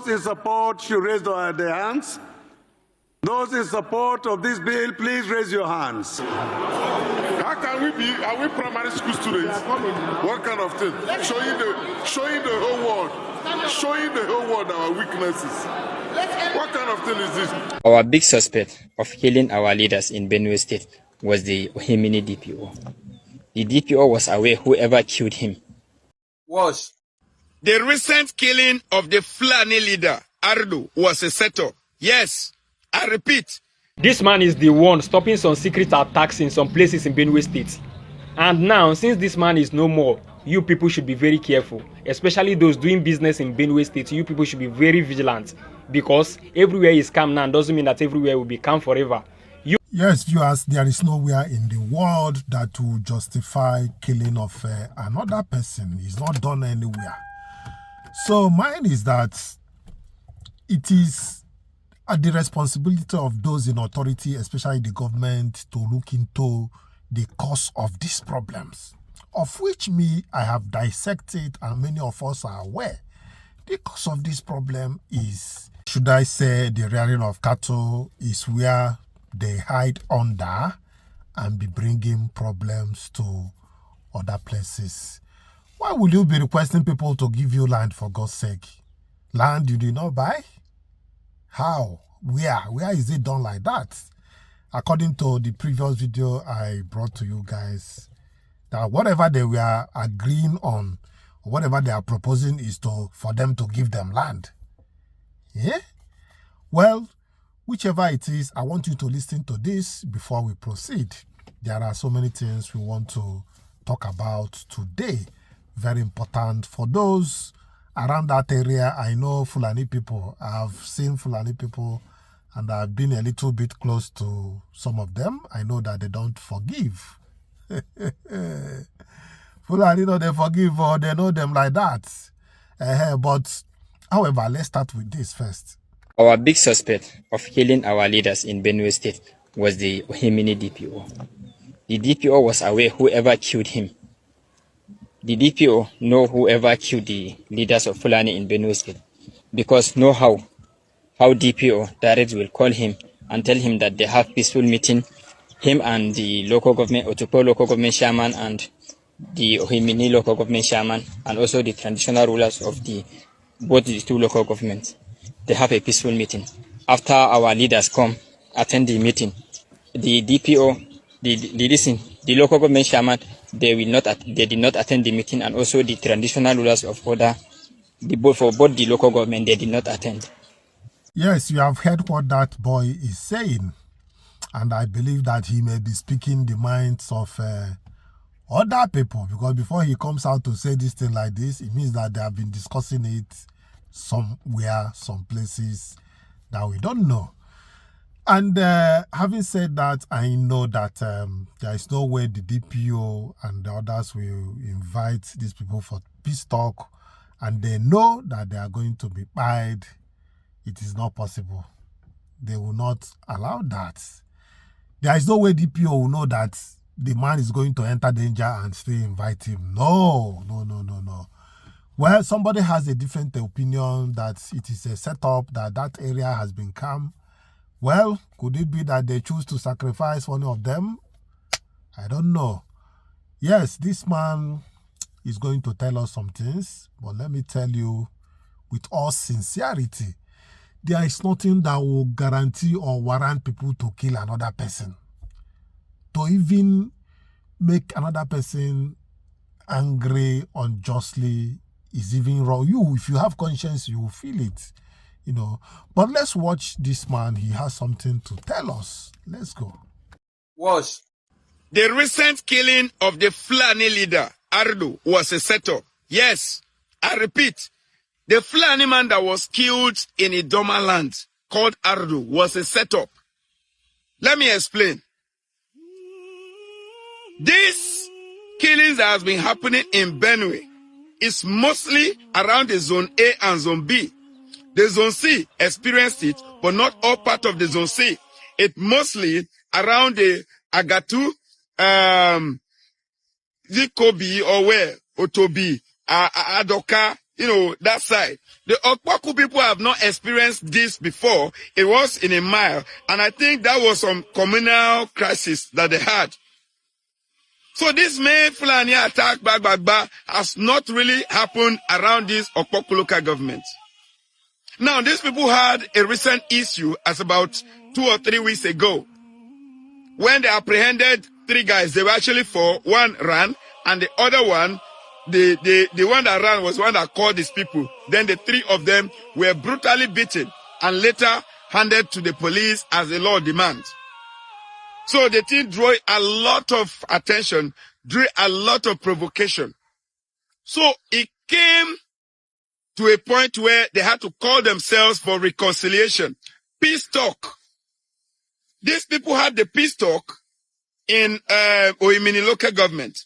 Those in support should raise their hands. Those in support of this bill, please raise your hands. How can we be? Are we primary school students? What kind of thing? Showing the whole world our weaknesses. What kind of thing is this? Our big suspect of killing our leaders in Benue State was the Ohimini DPO. The DPO was aware whoever killed him was. The recent killing of the Fulani leader, Ardo, was a setup. Yes, I repeat. This man is the one stopping some secret attacks in some places in Benue State. And now, since this man is no more, you people should be very careful. Especially those doing business in Benue State, you people should be very vigilant. Because everywhere is calm now doesn't mean that everywhere will be calm forever. Yes, viewers, there is nowhere in the world that will justify killing of another person. It's not done anywhere. So mine is that it is the responsibility of those in authority, especially the government, to look into the cause of these problems, of which I have dissected, and many of us are aware. The cause of this problem is, should I say, the rearing of cattle is where they hide under and be bringing problems to other places. Why will you be requesting people to give you land, for God's sake? Land you did not buy? How? Where is it done like that? According to the previous video I brought to you guys, that whatever they were agreeing on, or whatever they are proposing is for them to give them land. Yeah? Well, whichever it is, I want you to listen to this before we proceed. There are so many things we want to talk about today. Very important for those around that area. I know Fulani people. I've seen Fulani people and I've been a little bit close to some of them. I know that they don't forgive. Fulani know they forgive, or they know them like that. But however, let's start with this first. Our big suspect of killing our leaders in Benue State was the Ohimini DPO. The DPO was aware whoever killed him. The DPO know whoever killed the leaders of Fulani in Benue State, because know how DPO direct will call him and tell him that they have peaceful meeting, him and the local government, Otupo local government chairman and the Ohimini local government chairman, and also the traditional rulers of both the two local governments. They have a peaceful meeting. After our leaders come, attend the meeting, the DPO, the local government chairman, they did not attend the meeting, and also the traditional rulers of for both the local government, they did not attend. Yes, you have heard what that boy is saying, and I believe that he may be speaking the minds of other people, because before he comes out to say this thing like this, it means that they have been discussing it somewhere, some places that we don't know. And having said that, I know that there is no way the DPO and the others will invite these people for peace talk, and they know that they are going to be paid. It is not possible. They will not allow that. There is no way DPO will know that the man is going to enter danger and still invite him. No. Well, somebody has a different opinion that it is a setup, that area has been calm. Well, could it be that they choose to sacrifice one of them? I don't know. Yes, this man is going to tell us some things, but let me tell you with all sincerity, there is nothing that will guarantee or warrant people to kill another person. To even make another person angry unjustly is even wrong. If you have conscience, you will feel it, you know. But let's watch this man. He has something to tell us. Let's go. Was. The recent killing of the Fulani leader, Ardo, was a setup. Yes, I repeat. The Fulani man that was killed in Idoma land, called Ardo, was a setup. Let me explain. This killings that has been happening in Benue is mostly around the Zone A and Zone B. The Zone C experienced it, but not all part of the Zone C. It mostly around the Agatu, Vikobi, or where, Otobi, Adoka, that side. The Okpaku people have not experienced this before. It was in a mile. And I think that was some communal crisis that they had. So this main Fulani attack, has not really happened around this Okpaku local government. Now, these people had a recent issue as about 2 or 3 weeks ago. When they apprehended 3 guys, they were actually 4. One ran, and the other one, the one that ran was one that called these people. Then the 3 of them were brutally beaten and later handed to the police as the law demands. So the thing drew a lot of attention, drew a lot of provocation. So it came to a point where they had to call themselves for reconciliation. Peace talk. These people had the peace talk in Ohimini local government,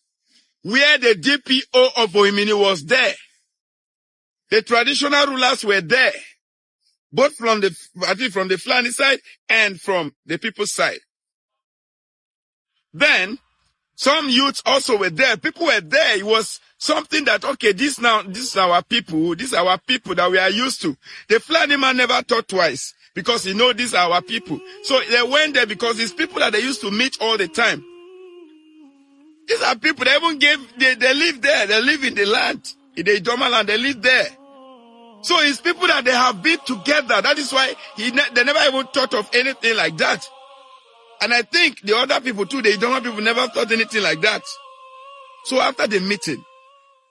where the DPO of Ohimini was there. The traditional rulers were there, both from the Fulani side and from the people's side. Then, some youths also were there. People were there. It was something that, okay, this is our people. This is our people that we are used to. The Fulani man never thought twice because he know these are our people. So they went there because it's people that they used to meet all the time. These are people they even they live there. They live in the land, in the Idoma land. They live there. So it's people that they have been together. That is why they never even thought of anything like that. And I think the other people too, the Idoma people never thought anything like that. So after the meeting,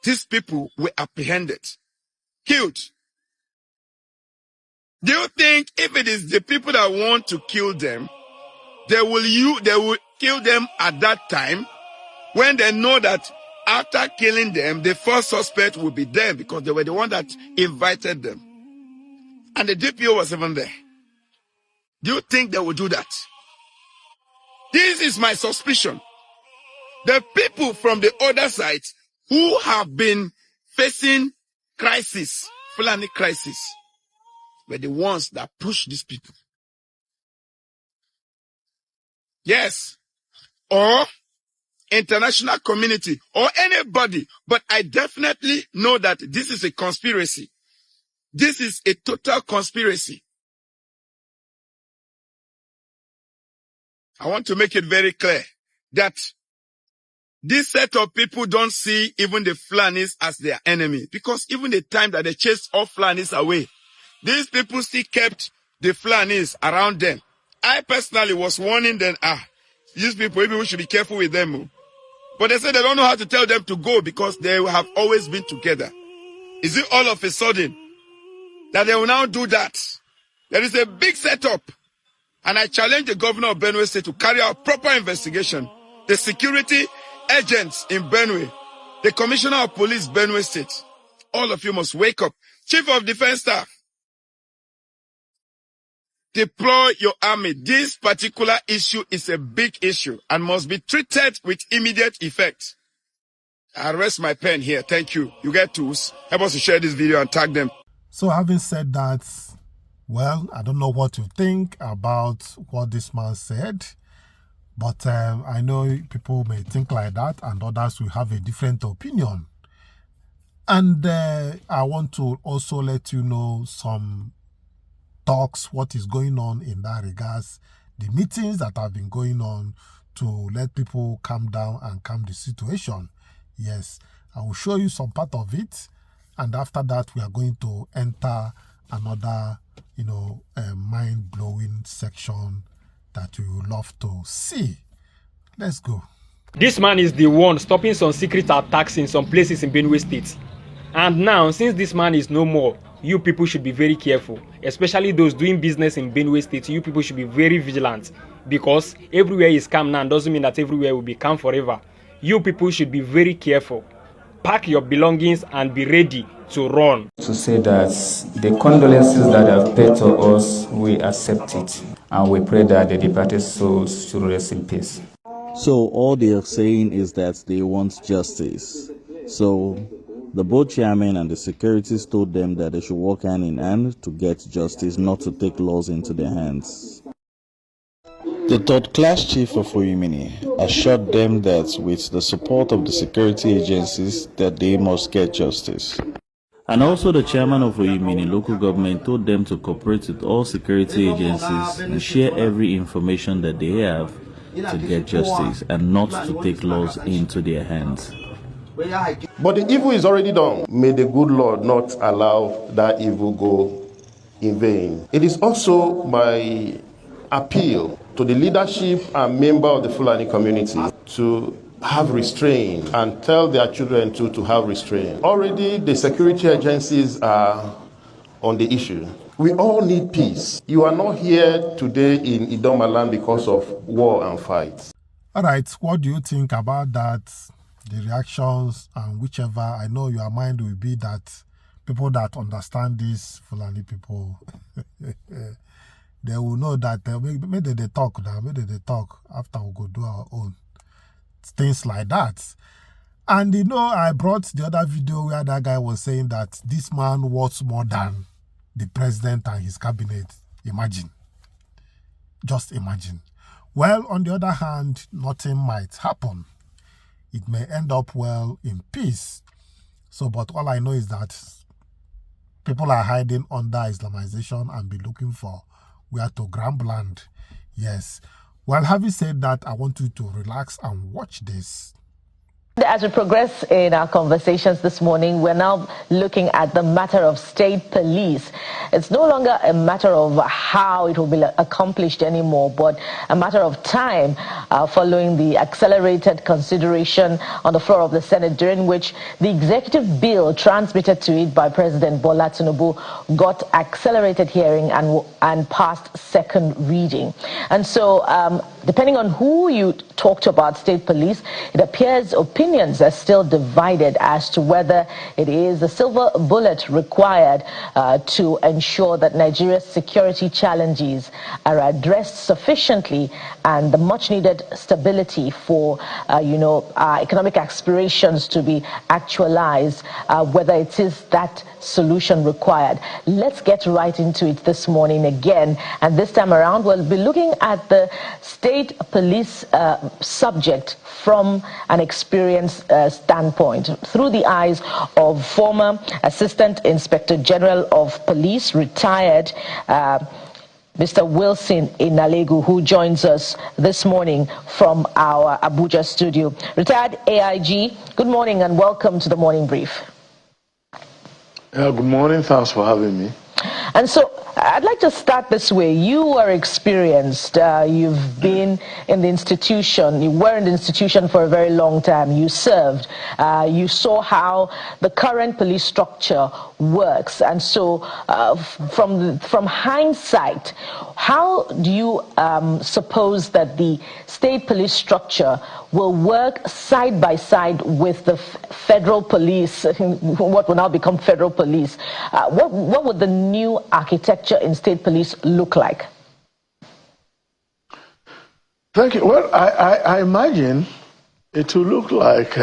these people were apprehended, killed. Do you think if it is the people that want to kill them, they will kill them at that time when they know that after killing them, the first suspect will be them because they were the one that invited them. And the DPO was even there. Do you think they will do that? This is my suspicion. The people from the other side who have been facing crisis, Fulani crisis, were the ones that pushed these people. Yes. Or international community or anybody. But I definitely know that this is a conspiracy. This is a total conspiracy. I want to make it very clear that this set of people don't see even the Fulanis as their enemy. Because even the time that they chased all Fulanis away, these people still kept the Fulanis around them. I personally was warning them, these people, maybe we should be careful with them. But they said they don't know how to tell them to go because they have always been together. Is it all of a sudden that they will now do that? There is a big setup. And I challenge the governor of Benue State to carry out proper investigation. The security agents in Benue, the commissioner of police Benue State, all of you must wake up. Chief of Defense Staff, deploy your army. This particular issue is a big issue and must be treated with immediate effect. I rest my pen here. Thank you. You get tools. Help us to share this video and tag them. So having said that, well, I don't know what you think about what this man said, but I know people may think like that and others will have a different opinion. And I want to also let you know some talks, what is going on in that regards, the meetings that have been going on to let people calm down and calm the situation. Yes, I will show you some part of it, and after that we are going to enter another mind-blowing section that you would love to see. Let's go. This man is the one stopping some secret attacks in some places in Benue State. And now, since this man is no more, you people should be very careful. Especially those doing business in Benue State, you people should be very vigilant. Because everywhere is calm now doesn't mean that everywhere will be calm forever. You people should be very careful. Pack your belongings and be ready to run. To say that the condolences that have paid to us, we accept it. And we pray that the departed souls should rest in peace. So all they are saying is that they want justice. So the board chairman and the securities told them that they should work hand in hand to get justice, not to take laws into their hands. The third-class chief of Ohimini assured them that with the support of the security agencies that they must get justice. And also the chairman of Oyimini local government told them to cooperate with all security agencies and share every information that they have to get justice and not to take laws into their hands. But the evil is already done. May the good Lord not allow that evil go in vain. It is also my appeal to the leadership and member of the Fulani community to have restraint and tell their children to have restraint. Already the security agencies are on the issue. We all need peace. You are not here today in Idoma land because of war and fights. All right, what do you think about that? The reactions and whichever, I know your mind will be that people that understand this Fulani people, they will know that maybe they talk now, maybe they talk after we go do our own. Things like that. And you know, I brought the other video where that guy was saying that this man wants more than the president and his cabinet. Imagine. Just imagine. Well, on the other hand, nothing might happen. It may end up well in peace. So, but all I know is that people are hiding under Islamization and be looking for where to grab land. Yes. Well, having said that, I want you to relax and watch this. As we progress in our conversations this morning, we're now looking at the matter of state police. It's no longer a matter of how it will be accomplished anymore, but a matter of time following the accelerated consideration on the floor of the Senate, during which the executive bill transmitted to it by President Bola Tinubu got accelerated hearing and passed second reading. And so, depending on who you talk to about state police, it appears opinions are still divided as to whether it is the silver bullet required to ensure that Nigeria's security challenges are addressed sufficiently and the much needed stability for, our economic aspirations to be actualized, whether it is that solution required. Let's get right into it this morning again. And this time around, we'll be looking at the state police subject from an experience standpoint, through the eyes of former Assistant Inspector General of Police, retired Mr. Wilson Inalegu, who joins us this morning from our Abuja studio. Retired AIG, good morning and welcome to the Morning Brief. Good morning, thanks for having me. And so I'd like to start this way. You are experienced. You've been in the institution. You were in the institution for a very long time. You served. You saw how the current police structure works. And so from hindsight, how do you suppose that the state police structure will work side by side with the federal police, what will now become federal police? What would the new architecture in state police look like? Thank you. Well, I imagine it will look like,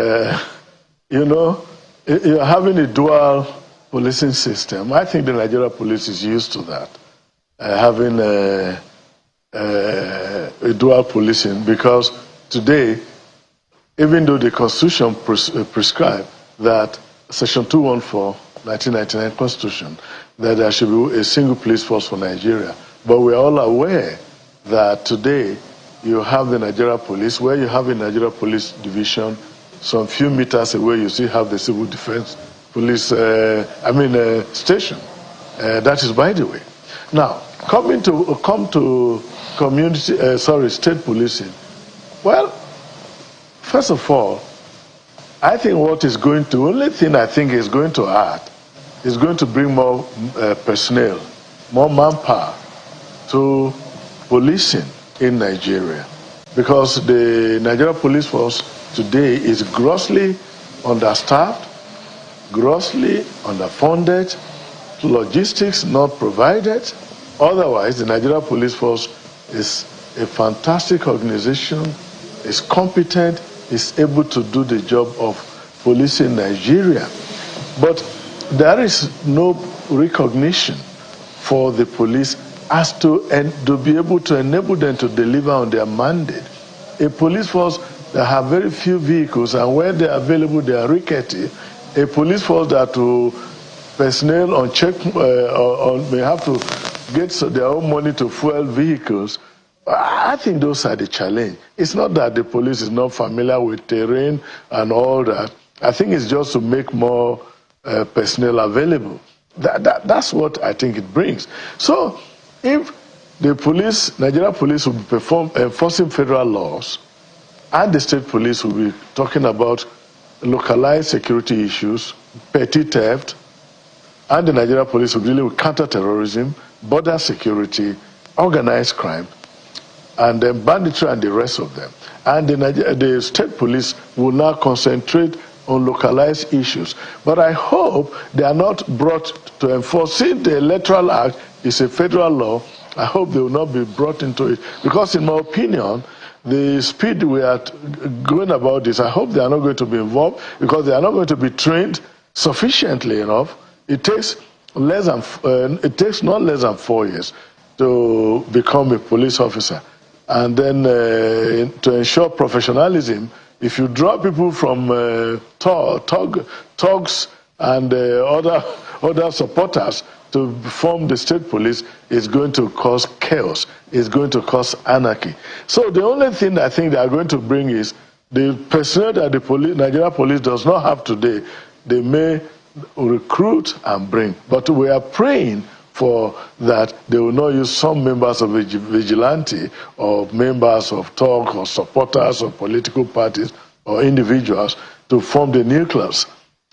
you're having a dual policing system. I think the Nigeria police is used to that, having a dual policing, because today, even though the Constitution prescribes that Section 214, 1999 Constitution, that there should be a single police force for Nigeria. But we are all aware that today you have the Nigeria police, where you have a Nigeria police division, some few meters away you still have the civil defense police, station. That is by the way. Now, come to state policing. Well, first of all, I think only thing I think is going to add is going to bring more personnel, more manpower to policing in Nigeria. Because the Nigeria police force today is grossly understaffed, grossly underfunded, logistics not provided. Otherwise, the Nigeria police force is a fantastic organization, is competent, is able to do the job of policing Nigeria. But there is no recognition for the police as to be able to enable them to deliver on their mandate. A police force that have very few vehicles, and when they are available, they are rickety. A police force that will personnel on check may have to get their own money to fuel vehicles. I think those are the challenge. It's not that the police is not familiar with terrain and all that. I think it's just to make more personnel available. That's what I think it brings. So if the police, Nigeria police, will be enforcing federal laws, and the state police will be talking about localized security issues, petty theft, and the Nigeria police will deal with counter-terrorism, border security, organized crime, and then banditry and the rest of them. And the state police will now concentrate on localized issues. But I hope they are not brought to enforce. Since the Electoral Act is a federal law, I hope they will not be brought into it. Because in my opinion, the speed we are going about this, I hope they are not going to be involved because they are not going to be trained sufficiently enough. It takes not less than 4 years to become a police officer. And then to ensure professionalism, if you draw people from thugs and other supporters to form the state police, it's going to cause chaos. It's going to cause anarchy. So the only thing I think they are going to bring is the personnel that the Nigeria police does not have today. They may recruit and bring, but we are praying for that they will not use some members of vigilante or members of talk or supporters of political parties or individuals to form the nucleus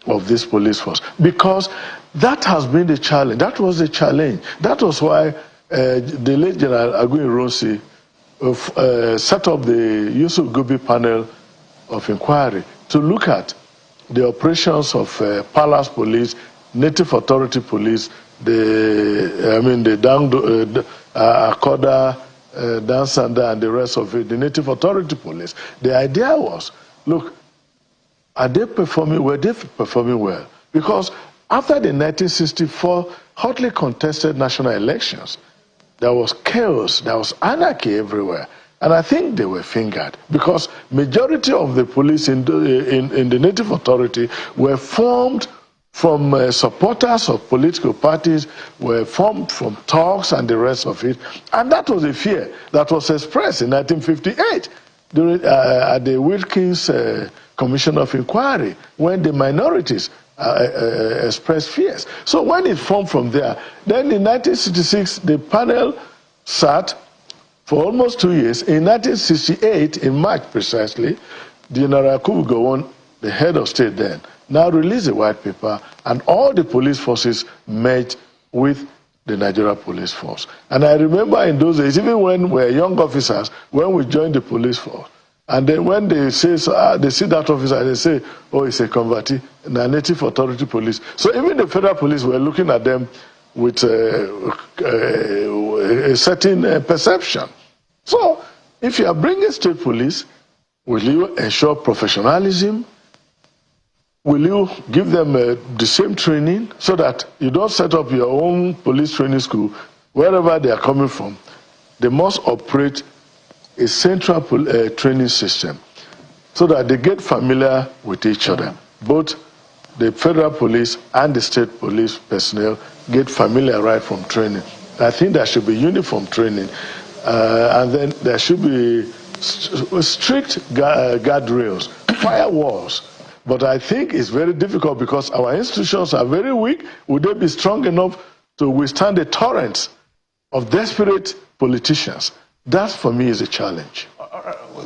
of this police force. Because that has been the challenge. That was the challenge. That was why the late General Aguiyi Ironsi set up the Yusuf Gobi panel of inquiry to look at the operations of Palace Police, Native Authority Police, the Akoda, Dansanda, and the rest of it, the Native Authority Police. The idea was, look, were they performing well? Because after the 1964 hotly contested national elections, there was chaos, there was anarchy everywhere. And I think they were fingered because majority of the police in the Native Authority were formed from supporters of political parties, were formed from talks and the rest of it. And that was a fear that was expressed in 1958 at the Wilkins Commission of Inquiry when the minorities expressed fears. So when it formed from there, then in 1966, the panel sat for almost 2 years. In 1968, in March precisely, General Yakubu Gowon, the head of state then, now released a white paper, and all the police forces merged with the Nigeria police force. And I remember in those days, even when we were young officers, when we joined the police force, and then when they say, they see that officer, they say, oh, it's a convertee, a Native Authority police. So even the federal police were looking at them with a certain perception. So if you are bringing state police, will you ensure professionalism? Will you give them the same training so that you don't set up your own police training school wherever they are coming from? They must operate a central training system so that they get familiar with each other. Both the federal police and the state police personnel get familiar right from training. I think there should be uniform training, and then there should be strict guardrails, firewalls. But I think it's very difficult because our institutions are very weak. Would they be strong enough to withstand the torrents of desperate politicians? That, for me, is a challenge.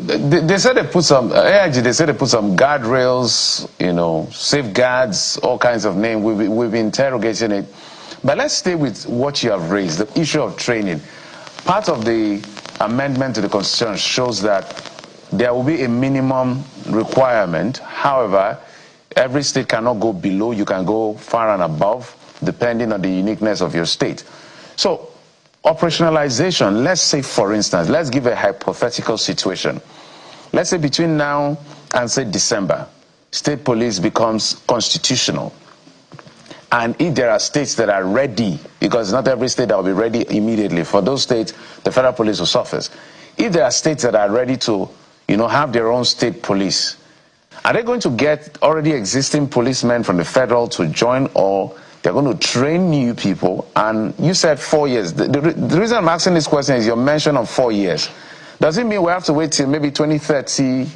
They said they put some, AIG, they said they put some guardrails, safeguards, all kinds of names. We've been interrogating it. But let's stay with what you have raised, the issue of training. Part of the amendment to the Constitution shows that there will be a minimum requirement. However, every state cannot go below. You can go far and above, depending on the uniqueness of your state. So, operationalization, let's say, for instance, let's give a hypothetical situation. Let's say between now and, say, December, state police becomes constitutional. And if there are states that are ready, because not every state that will be ready immediately, for those states, the federal police will surface. If there are states that are ready to, have their own state police, are they going to get already existing policemen from the federal to join, or They're going to train new people. And you said 4 years. The reason I'm asking this question is your mention of 4 years. Does it mean we have to wait till maybe 2030,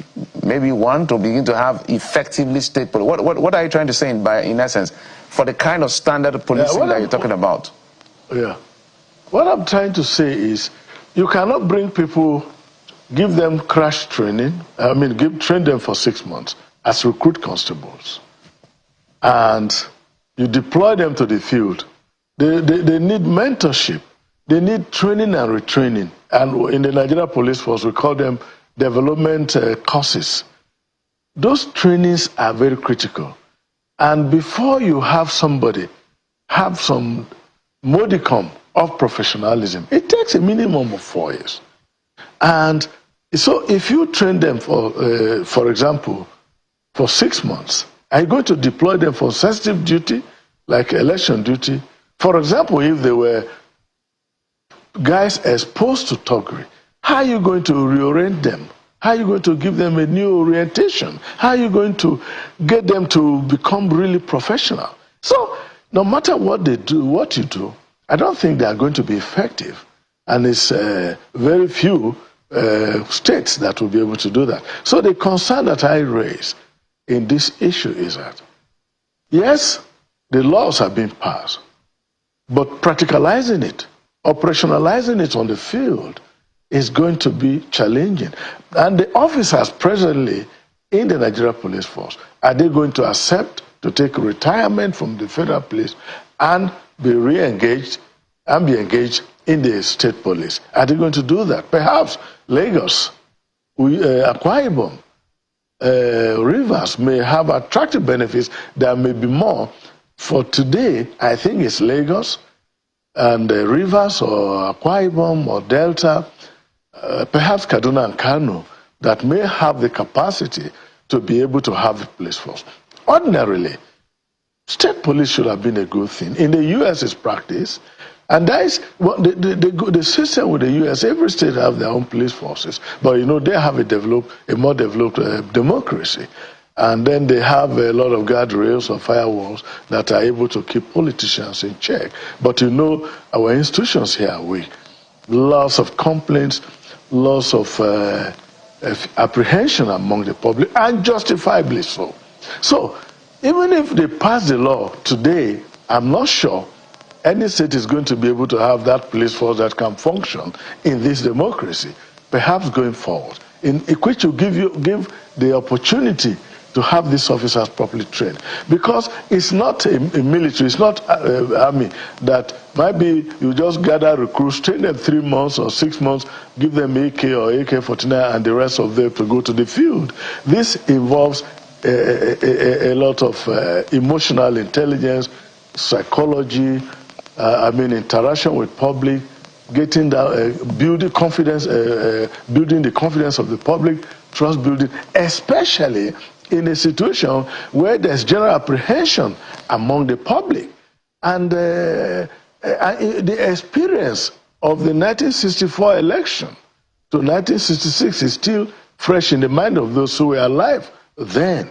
maybe one, to begin to have effectively state police? What are you trying to say in essence, for the kind of standard policing that you're talking about? Yeah. What I'm trying to say is you cannot bring people, give them crash training, train them for 6 months as recruit constables. And you deploy them to the field. They need mentorship. They need training and retraining. And in the Nigeria Police Force, we call them development courses. Those trainings are very critical. And before you have somebody have some modicum of professionalism, it takes a minimum of 4 years. And so if you train them for example, for 6 months, are you going to deploy them for sensitive duty, like election duty? For example, if they were guys exposed to thuggery, how are you going to reorient them? How are you going to give them a new orientation? How are you going to get them to become really professional? So no matter what they do, what you do, I don't think they are going to be effective. And it's very few states that will be able to do that. So the concern that I raise in this issue is that, yes, the laws have been passed, but practicalizing it, operationalizing it on the field is going to be challenging. And the officers presently in the Nigeria Police Force, are they going to accept to take retirement from the federal police and be re-engaged and be engaged in the state police? Are they going to do that? Perhaps Lagos, Akwa Ibom, Rivers may have attractive benefits. There may be more. For today, I think it's Lagos and Rivers or Akwa Ibom or Delta, perhaps Kaduna and Kano, that may have the capacity to be able to have a police force. Ordinarily, state police should have been a good thing. In the U.S. it's practiced, and that is the system with the U.S. Every state have their own police forces, but they have a more developed democracy, and then they have a lot of guardrails or firewalls that are able to keep politicians in check. But our institutions here are weak. Lots of complaints, lots of apprehension among the public, and justifiably so. So even if they pass the law today, I'm not sure any state is going to be able to have that police force that can function in this democracy, perhaps going forward, in which will give the opportunity to have these officers properly trained. Because it's not a military, it's not army that maybe you just gather recruits, train them 3 months or 6 months, give them AK or AK-49 and the rest of them to go to the field. This involves a lot of emotional intelligence, psychology, interaction with public, getting building confidence, building the confidence of the public, trust building, especially in a situation where there's general apprehension among the public. And the experience of the 1964 election to 1966 is still fresh in the mind of those who were alive then.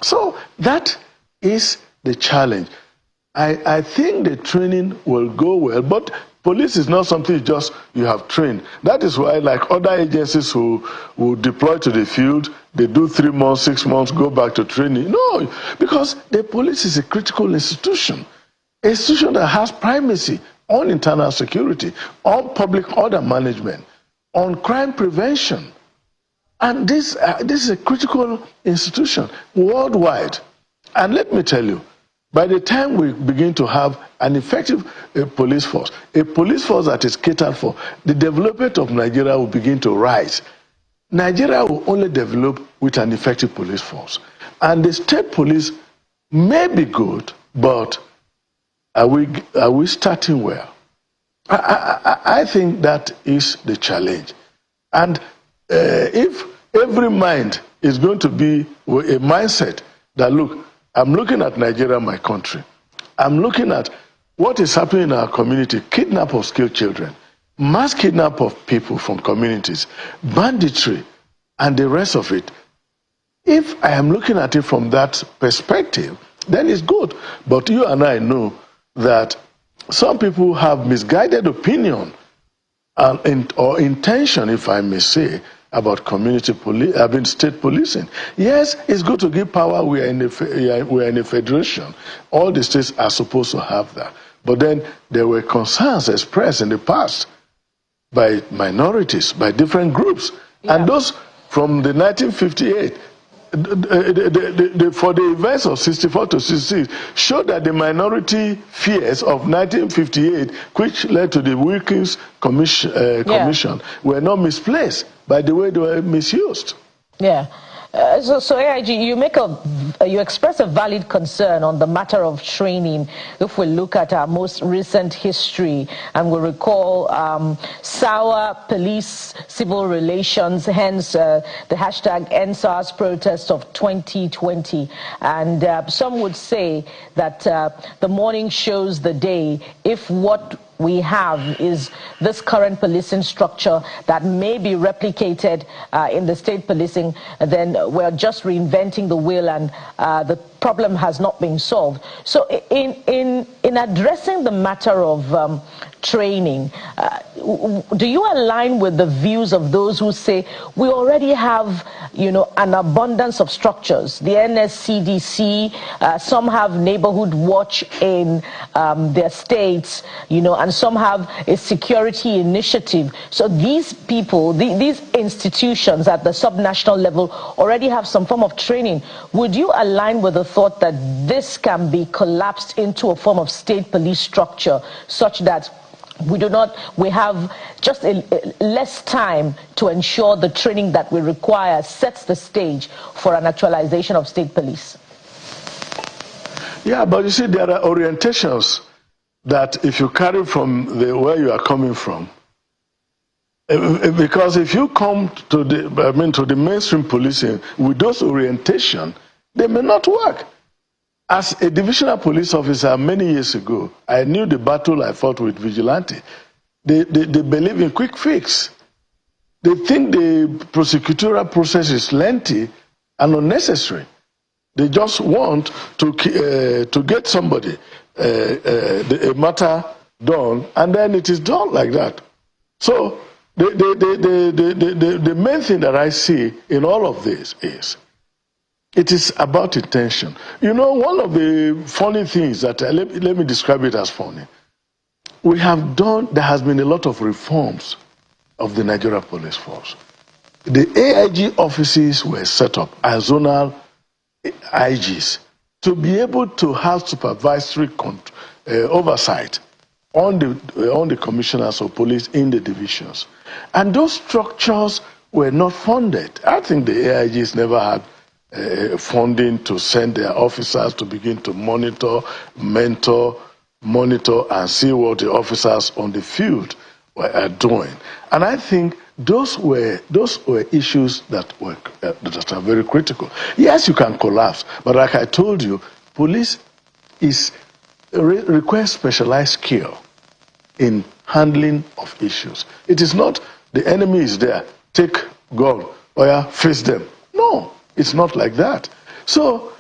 So that is the challenge. I think the training will go well, but police is not something you have trained. That is why, like other agencies who deploy to the field, they do 3 months, 6 months, go back to training. No, because the police is a critical institution that has primacy on internal security, on public order management, on crime prevention. And this is a critical institution worldwide. And let me tell you, by the time we begin to have an effective police force, a police force that is catered for, the development of Nigeria will begin to rise. Nigeria will only develop with an effective police force. And the state police may be good, but are we starting well? I think that is the challenge. And if every mind is going to be a mindset that, look, I'm looking at Nigeria, my country. I'm looking at what is happening in our community, kidnap of skilled children, mass kidnap of people from communities, banditry, and the rest of it. If I am looking at it from that perspective, then it's good. But you and I know that some people have misguided opinion or intention, if I may say, about community police, state policing. Yes, it's good to give power. We are in a federation. All the states are supposed to have that. But then there were concerns expressed in the past by minorities, by different groups. Yeah. And those from the 1958, for the events of 64 to 66, showed that the minority fears of 1958, which led to the Wilkins Commission, were not misplaced by the way they were misused. Yeah. So AIG, you express a valid concern on the matter of training. If we look at our most recent history, and we recall sour police civil relations, hence the hashtag EndSARS protest of 2020. And some would say that the morning shows the day if what we have is this current policing structure that may be replicated in the state policing, then we're just reinventing the wheel, and the problem has not been solved. So in addressing the matter of training, do you align with the views of those who say we already have, an abundance of structures? The NSCDC, some have neighborhood watch in their states, and some have a security initiative. So these people, these institutions at the subnational level already have some form of training. Would you align with the thought that this can be collapsed into a form of state police structure such that we have just less time to ensure the training that we require sets the stage for an actualization of state police? Yeah, but you see, there are orientations that if you carry from where you are coming from, because if you come to the mainstream policing with those orientation, they may not work. As a divisional police officer many years ago, I knew the battle I fought with vigilante. They believe in quick fix. They think the prosecutorial process is lengthy and unnecessary. They just want to get somebody a matter done, and then it is done like that. So the main thing that I see in all of this is it is about intention. One of the funny things that, let me describe it as funny. There has been a lot of reforms of the Nigeria police force. The AIG offices were set up as zonal IGs to be able to have supervisory oversight on the commissioners of police in the divisions. And those structures were not funded. I think the AIGs never had funding to send their officers to begin to monitor, mentor, and see what the officers on the field were doing. And I think those were issues that are very critical. Yes, you can collapse, but like I told you, police requires specialized skill in handling of issues. It is not the enemy is there, take gun, or face them. No. It's not like that. So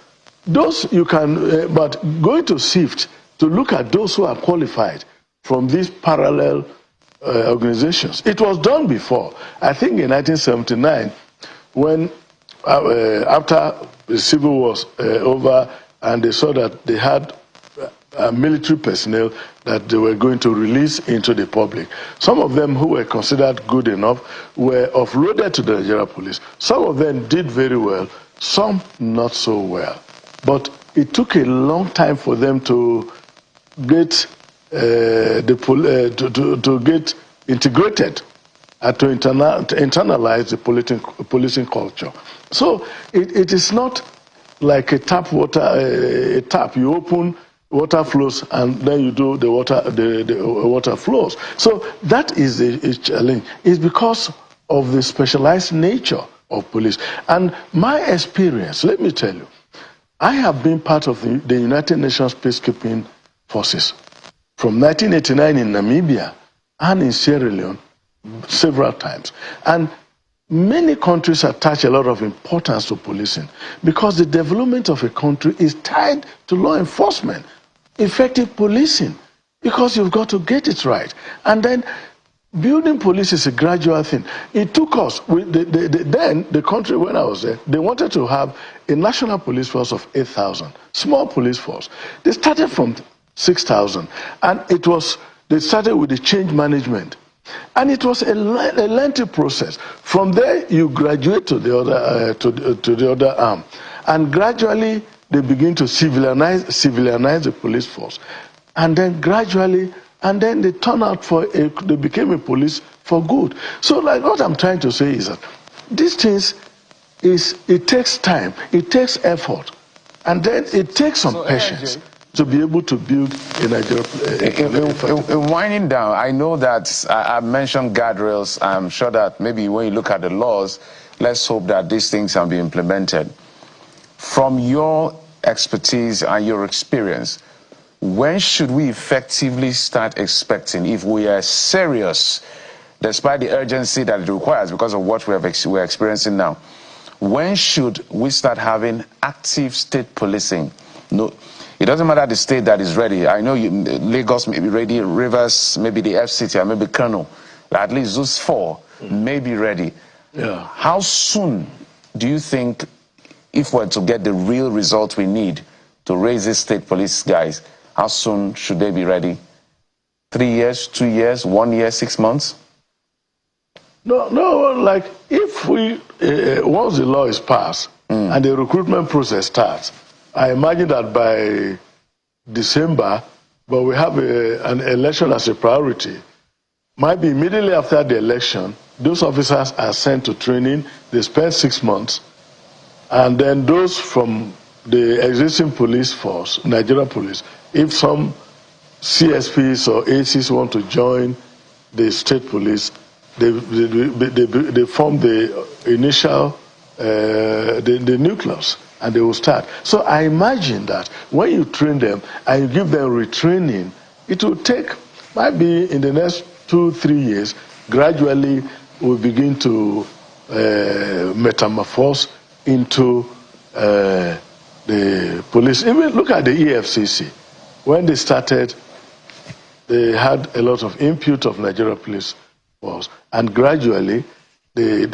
those you can, but going to SIFT to look at those who are qualified from these parallel organizations. It was done before. I think in 1979, when after the Civil War was over, and they saw that they had military personnel that they were going to release into the public. Some of them who were considered good enough were offloaded to the Nigeria police. Some of them did very well, some not so well. But it took a long time for them to get to get integrated and to internalize the policing culture. So it is not like a tap. You open, water flows, and then you do the water flows. So that is a challenge. It's because of the specialized nature of police. And my experience, let me tell you, I have been part of the United Nations peacekeeping forces from 1989 in Namibia and in Sierra Leone several times. And many countries attach a lot of importance to policing because the development of a country is tied to law enforcement. effective policing, because you've got to get it right. And then building police is a gradual thing. It took us, then the country, when I was there, they wanted to have a national police force of 8,000, small police force. They started from 6,000, and they started with the change management. And it was a lengthy process. From there, you graduate to the other arm, and gradually they begin to civilianize the police force, and then gradually, and then they turn out they became a police for good. So, like, what I'm trying to say is that these things it takes time, it takes effort, and then it takes some patience to be able to build a Nigeria. In winding down, I know that I mentioned guardrails. I'm sure that maybe when you look at the laws, let's hope that these things can be implemented. From your expertise and your experience, when should we effectively start expecting, if we are serious, despite the urgency that it requires because of what we're experiencing now, when should we start having active state policing? No, it doesn't matter the state that is ready. I know Lagos may be ready, Rivers, maybe the FCT, or maybe Kano. At least those four may be ready. Yeah. How soon do you think, if we're to get the real result we need to raise these state police guys, how soon should they be ready? 3 years, 2 years, 1 year, 6 months? No, like if once the law is passed and the recruitment process starts, I imagine that by December, but we have an election as a priority. Might be immediately after the election, those officers are sent to training, they spend 6 months, and then those from the existing police force, Nigerian police, if some CSPs or ACs want to join the state police, they form the initial, the nucleus, and they will start. So I imagine that when you train them and you give them retraining, it will take, might be in the next 2-3 years, gradually we'll begin to metamorphose into the police. Even look at the EFCC. When they started, they had a lot of input of Nigeria police force, and gradually they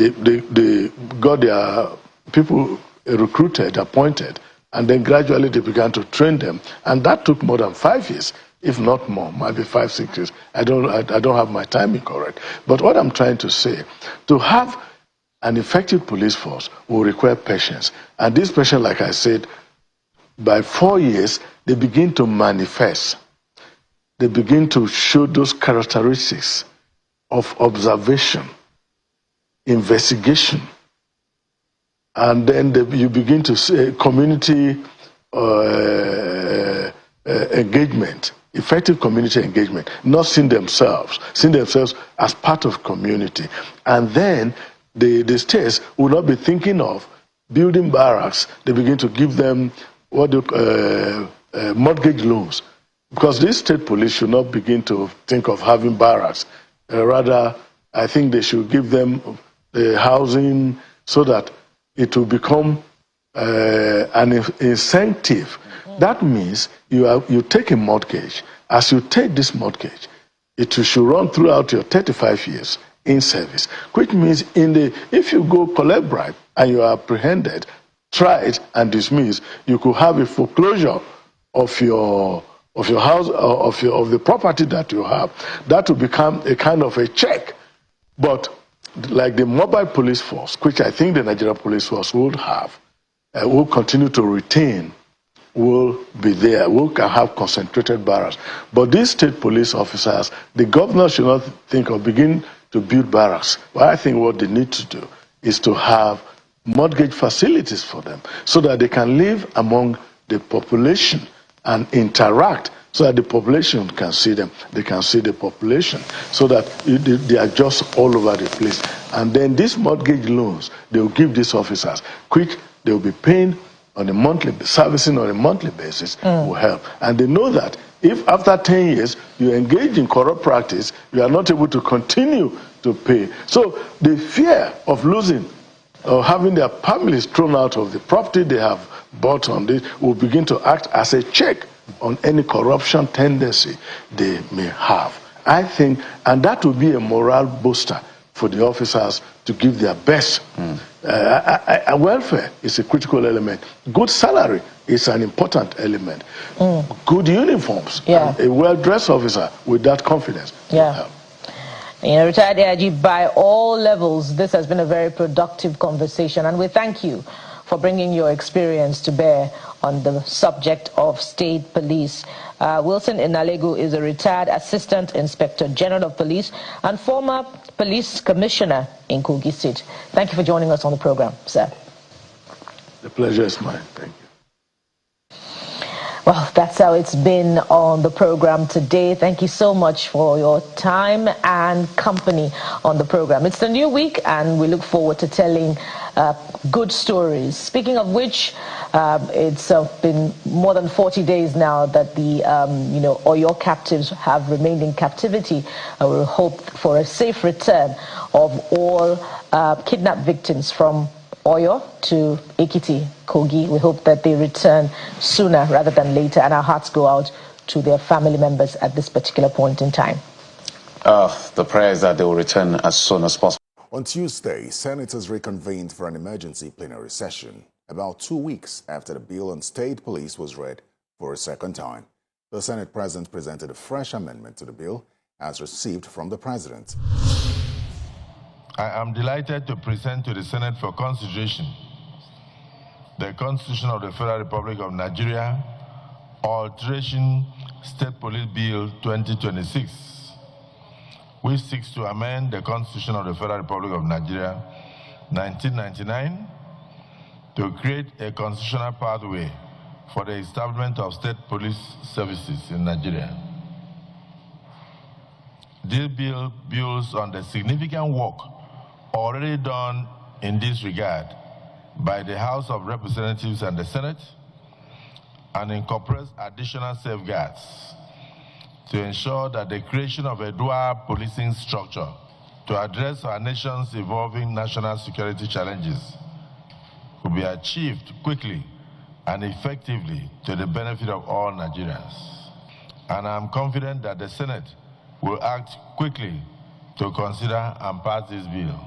got their people recruited, appointed, and then gradually they began to train them, and that took more than 5 years, if not more, maybe 5-6 years. I don't have my timing correct, but what I'm trying to say, to have an effective police force will require patience, and this patience, like I said, by 4 years they begin to manifest. They begin to show those characteristics of observation, investigation, and then you begin to see community engagement, effective community engagement, not seeing themselves as part of community. And then the states will not be thinking of building barracks. They begin to give them mortgage loans, because these state police should not begin to think of having barracks. Rather, I think they should give them the housing so that it will become an incentive. That means you take a mortgage. As you take this mortgage, it should run throughout your 35 years in service, which means if you go collect bribe and you are apprehended, tried and dismissed, you could have a foreclosure of your house, of the property that you have. That will become a kind of a check. But like the mobile police force, which I think the Nigeria police force will have, will continue to retain, will be there, will can have concentrated barracks. But these state police officers, the governor should not think of beginning to build barracks. Well, I think what they need to do is to have mortgage facilities for them so that they can live among the population and interact, so that the population can see them, they can see the population, so that they are just all over the place. And then these mortgage loans, they will give these officers, which they will be paying on a monthly, servicing on a monthly basis will help. And they know that if after 10 years you engage in corrupt practice, you are not able to continue to pay. So the fear of losing or having their families thrown out of the property they have bought on this will begin to act as a check on any corruption tendency they may have. I think, and that will be a morale booster for the officers to give their best. Welfare is a critical element. Good salary is an important element. Good uniforms. A well-dressed officer with that confidence. Retired AIG, by all levels, this has been a very productive conversation, and we thank you for bringing your experience to bear on the subject of state police. Wilson Inalego is a retired Assistant Inspector General of Police and former Police Commissioner in Kogi State. Thank you for joining us on the program, sir. The pleasure is mine. Thank you. Well, that's how it's been on the program today. Thank you so much for your time and company on the program. It's the new week, and we look forward to telling good stories. Speaking of which, it's been more than 40 days now that the Oyo captives have remained in captivity. We hope for a safe return of all kidnapped victims from Oyo to Ekiti, Kogi. We hope that they return sooner rather than later, and our hearts go out to their family members at this particular point in time. The prayer is that they will return as soon as possible. On Tuesday, senators reconvened for an emergency plenary session about 2 weeks after the bill on state police was read for a second time. The Senate President presented a fresh amendment to the bill as received from the President. I am delighted to present to the Senate for consideration the Constitution of the Federal Republic of Nigeria, Alteration State Police Bill 2026, which seeks to amend the Constitution of the Federal Republic of Nigeria 1999 to create a constitutional pathway for the establishment of state police services in Nigeria. This bill builds on the significant work already done in this regard by the House of Representatives and the Senate, and incorporates additional safeguards to ensure that the creation of a dual policing structure to address our nation's evolving national security challenges will be achieved quickly and effectively to the benefit of all Nigerians. And I'm confident that the Senate will act quickly to consider and pass this bill.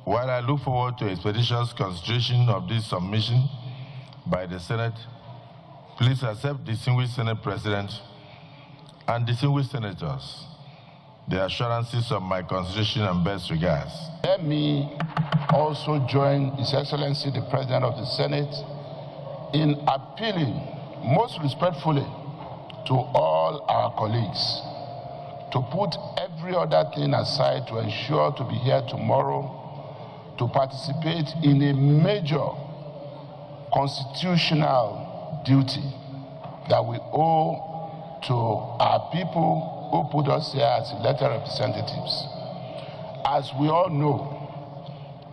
While I look forward to expeditious consideration of this submission by the Senate, please accept, distinguished Senate President and distinguished senators, the assurances of my consideration and best regards. Let me also join His Excellency the President of the Senate in appealing most respectfully to all our colleagues to put every other thing aside to ensure to be here tomorrow to participate in a major constitutional duty that we owe to our people who put us here as elected representatives. As we all know,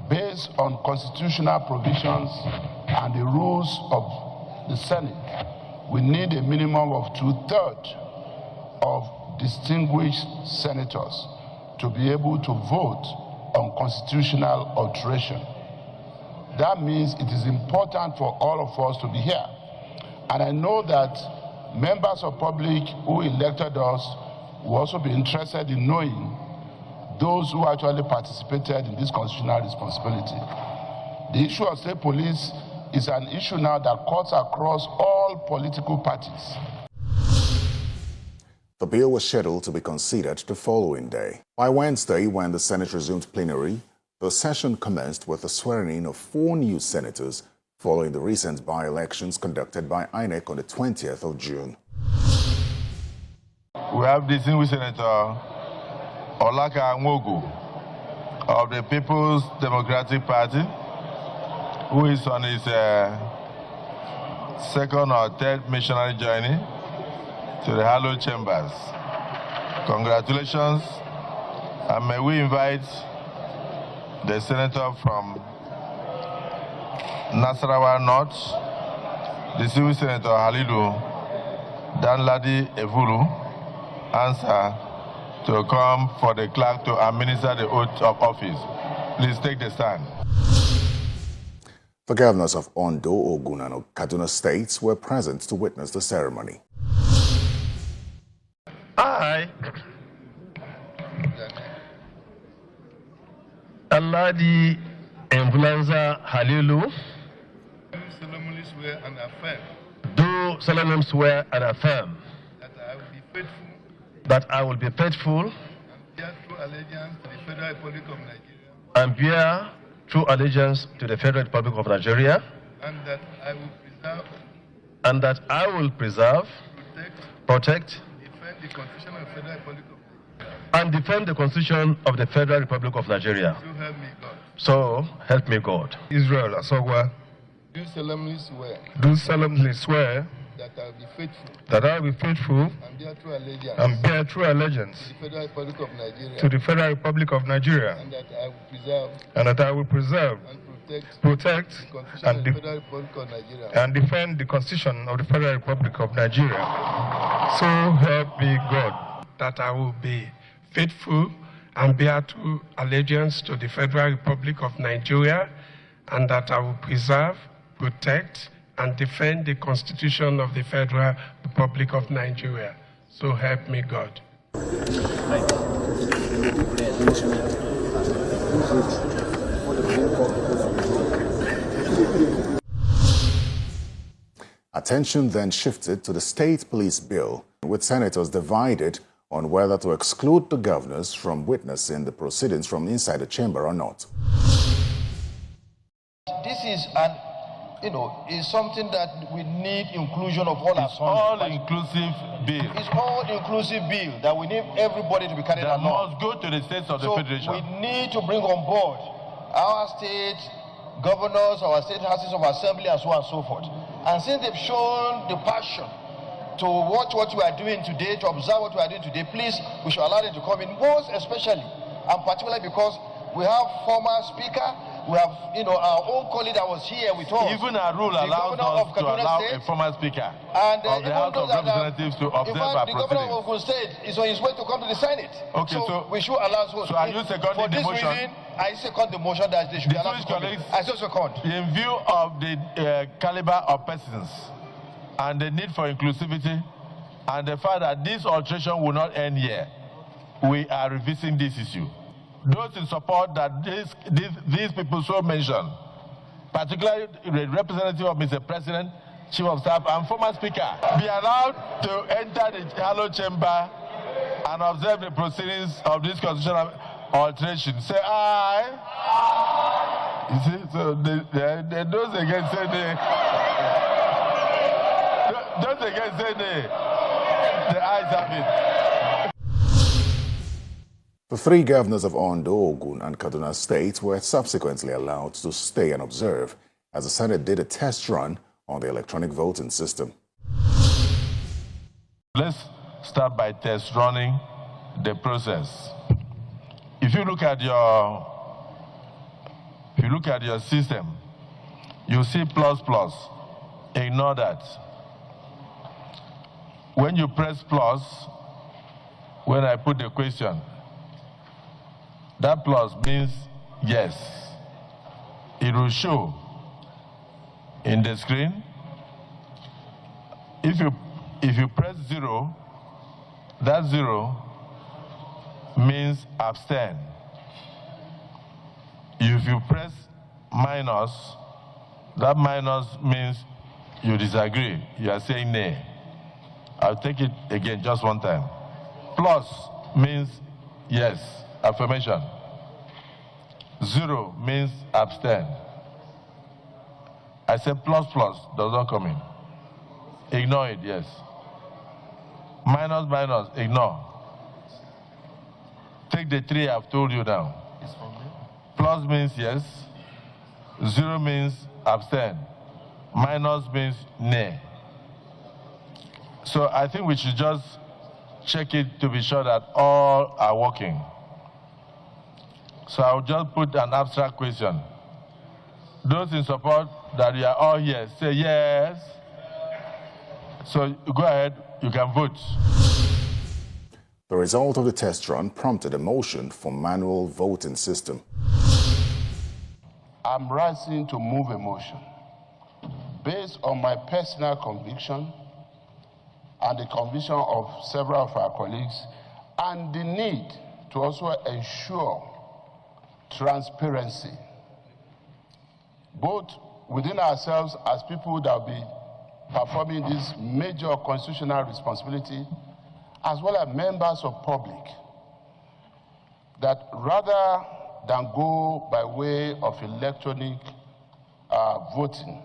based on constitutional provisions and the rules of the Senate, we need a minimum of 2/3 of distinguished senators to be able to vote on constitutional alteration. That means it is important for all of us to be here. And I know that members of public who elected us will also be interested in knowing those who actually participated in this constitutional responsibility. The issue of state police is an issue now that cuts across all political parties. The bill was scheduled to be considered the following day. By Wednesday, when the Senate resumed plenary, the session commenced with the swearing-in of 4 new senators following the recent by-elections conducted by INEC on the 20th of June. We have distinguished Senator Olaka Nwogu of the People's Democratic Party, who is on his second or third missionary journey to the hallowed chambers. Congratulations, and may we invite the senator from Nasarawa North, distinguished Senator Halilu Danladi Evulu, answer to come for the clerk to administer the oath of office. Please take the stand. The governors of Ondo, Ogun, and Kaduna states were present to witness the ceremony. I, Aladi Influenza Halilu, solemnly swear and affirm do solemnly swear and affirm that I will be faithful that I will be faithful and bear true allegiance to the Federal Republic of Nigeria, and bear true allegiance to the Federal Republic of Nigeria, and that I will preserve, and that I will preserve, protect, defend the Constitution of the Federal Republic of Nigeria, and defend the Constitution of the Federal Republic of Nigeria. So help me God. So help me God. Israel Asogwa, Do solemnly swear do solemnly swear that I will be faithful that I will be faithful and bear true allegiance to the Federal Republic of Nigeria, to the Federal Republic of Nigeria, and that I will preserve, and that I will preserve, protect, and, the Federal Republic of Nigeria, and defend the Constitution of the Federal Republic of Nigeria. So help me God. That I will be faithful and bear true allegiance to the Federal Republic of Nigeria, and that I will preserve, protect, and defend the Constitution of the Federal Republic of Nigeria. So help me God. Attention then shifted to the state police bill, with senators divided on whether to exclude the governors from witnessing the proceedings from inside the chamber or not. This is is something that we need inclusion of all our all-inclusive bill. It's all-inclusive bill that we need everybody to be carried along. That must go to the states of the federation. We need to bring on board our state governors, our state houses of assembly, and so on and so forth. And since they've shown the passion to watch what we are doing today, to observe what we are doing today, please, we should allow them to come in, most especially and particularly because we have former speaker, we have our own colleague that was here with us. Even our rule allows us to allow a former speaker and of the House of Representatives to observe our proceedings. The governor of Ogun State is on his way to come to the Senate. Okay, so we should allow. So are you seconding the motion? Reason, I second the motion that they should be allowed to come in. I so second. In view of the caliber of persons and the need for inclusivity, and the fact that this alteration will not end here, we are revisiting this issue. Those in support that these people so mentioned, particularly the representative of Mr. President, Chief of Staff, and former Speaker, be allowed to enter the hallowed chamber and observe the proceedings of this constitutional alteration. Say aye. You see, so those against say nay. Those against say nay. The ayes have it. The three governors of Ondo, Ogun, and Kaduna states were subsequently allowed to stay and observe as the Senate did a test run on the electronic voting system. Let's start by test running the process. If you look at your system, you see plus plus. Ignore that. When you press plus, when I put the question, that plus means yes. It will show in the screen. If you press 0, that 0 means abstain. If you press minus, that minus means you disagree. You are saying nay. I'll take it again just one time. Plus means yes, affirmation. 0 means abstain. I said plus plus does not come in. Ignore it, yes. Minus minus, ignore. Take the 3 I've told you now. Plus means yes. 0 means abstain. Minus means nay. So I think we should just check it to be sure that all are working. So I'll just put an abstract question. Those in support that we are all here, say yes. So go ahead, you can vote. The result of the test run prompted a motion for manual voting system. I'm rising to move a motion based on my personal conviction and the conviction of several of our colleagues, and the need to also ensure transparency, both within ourselves as people that will be performing this major constitutional responsibility, as well as members of public, that rather than go by way of electronic voting,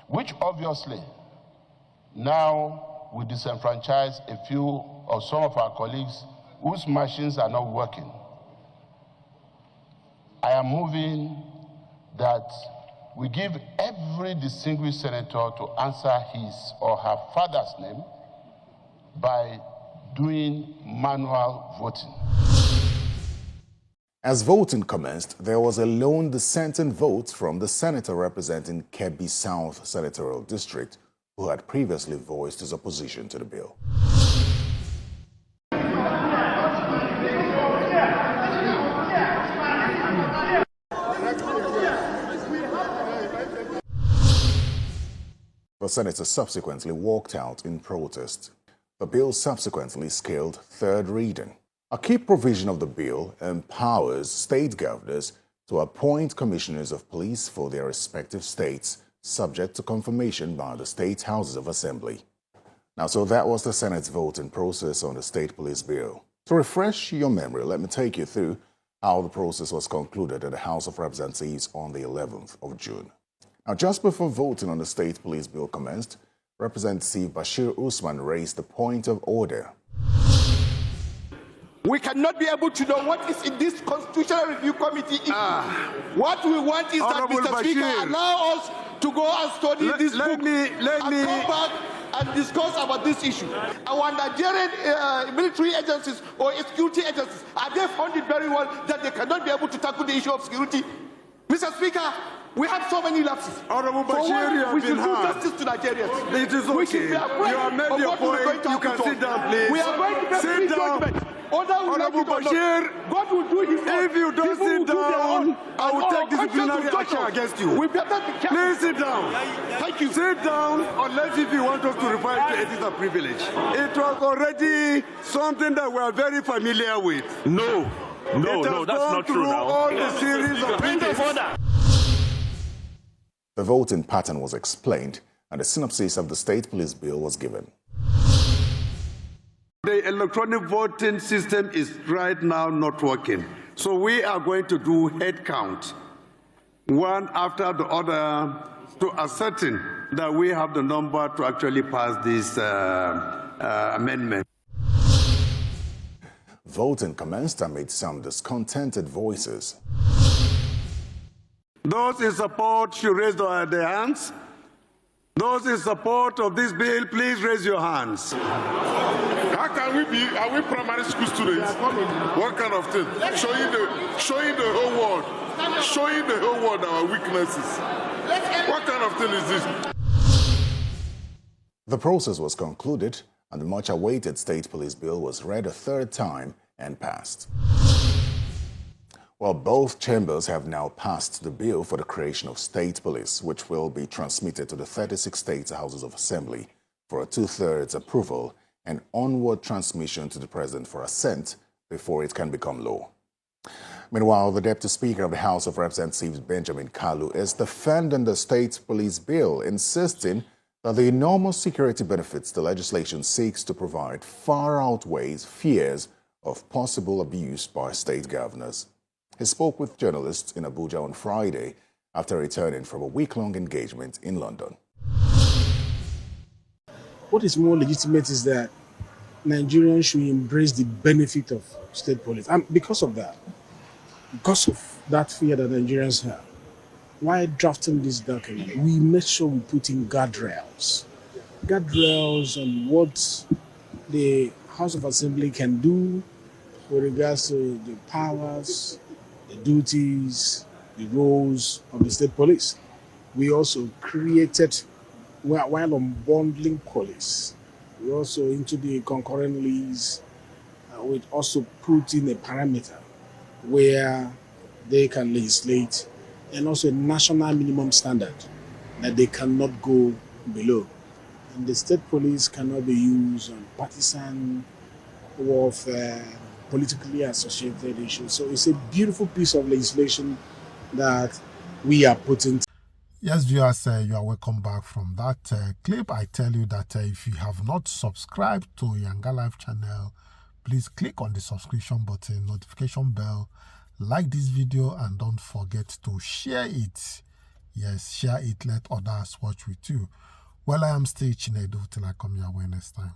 which obviously now we disenfranchise a few or some of our colleagues whose machines are not working. I am moving that we give every distinguished senator to answer his or her father's name by doing manual voting. As voting commenced, there was a lone dissenting vote from the senator representing Kebbi South Senatorial District, who had previously voiced his opposition to the bill. The senator subsequently walked out in protest. The bill subsequently scaled third reading. A key provision of the bill empowers state governors to appoint commissioners of police for their respective states, subject to confirmation by the state houses of assembly. Now, so that was the Senate's voting process on the state police bill. To refresh your memory, let me take you through how the process was concluded at the House of Representatives on the 11th of June. Now, just before voting on the state police bill commenced, Representative Bashir Usman raised the point of order. We cannot be able to know what is in this Constitutional Review Committee issue. What we want is that Mr. Speaker allow us to go and study this book and come back and discuss about this issue. Our Nigerian military agencies or security agencies, are they funded very well that they cannot be able to tackle the issue of security? Mr. Speaker, we have so many lapses. Honorable Bashir, we should do justice to Nigerians. It is okay. We should be afraid you have made your point. You can sit down, please. We are going to make sit down. judgment. Honorable Bashir, God will do his own. If you don't sit down, I will take disciplinary action against you. We better be careful. Please sit down. Thank you. Sit down, unless if you want us to refer to it as a privilege. It was already something that we are very familiar with. No, that's not true now. All the series of The voting pattern was explained, and a synopsis of the state police bill was given. The electronic voting system is right now not working. So we are going to do head count, one after the other, to ascertain that we have the number to actually pass this amendment. Voting commenced amid some discontented voices. Those in support should raise their hands. Those in support of this bill, please raise your hands. How can we be? Are we primary school students? What kind of thing? Showing the whole world our weaknesses. What kind of thing is this? The process was concluded, and the much-awaited state police bill was read a third time and passed. Well, both chambers have now passed the bill for the creation of state police, which will be transmitted to the 36 state houses of assembly for a 2/3 approval and onward transmission to the president for assent before it can become law. Meanwhile, the Deputy Speaker of the House of Representatives, Benjamin Kalu, is defending the state police bill, insisting that the enormous security benefits the legislation seeks to provide far outweighs fears of possible abuse by state governors. He spoke with journalists in Abuja on Friday after returning from a week-long engagement in London. What is more legitimate is that Nigerians should embrace the benefit of state police. And because of that fear that Nigerians have, while drafting this document, we made sure we put in guardrails on what the House of Assembly can do with regards to the powers, the duties, the roles of the state police. We also created, while unbundling police, we also into the concurrent lease, we also put in a parameter where they can legislate and also a national minimum standard that they cannot go below. And the state police cannot be used on partisan warfare, politically associated issues. So it's a beautiful piece of legislation that we are putting. Yes, viewers, you are welcome back from that clip. I tell you that if you have not subscribed to YangaLife channel, please click on the subscription button, notification bell, like this video, and don't forget to share it. Yes, share it, let others watch with you. Well, I am still Chinedu till I come your way next time.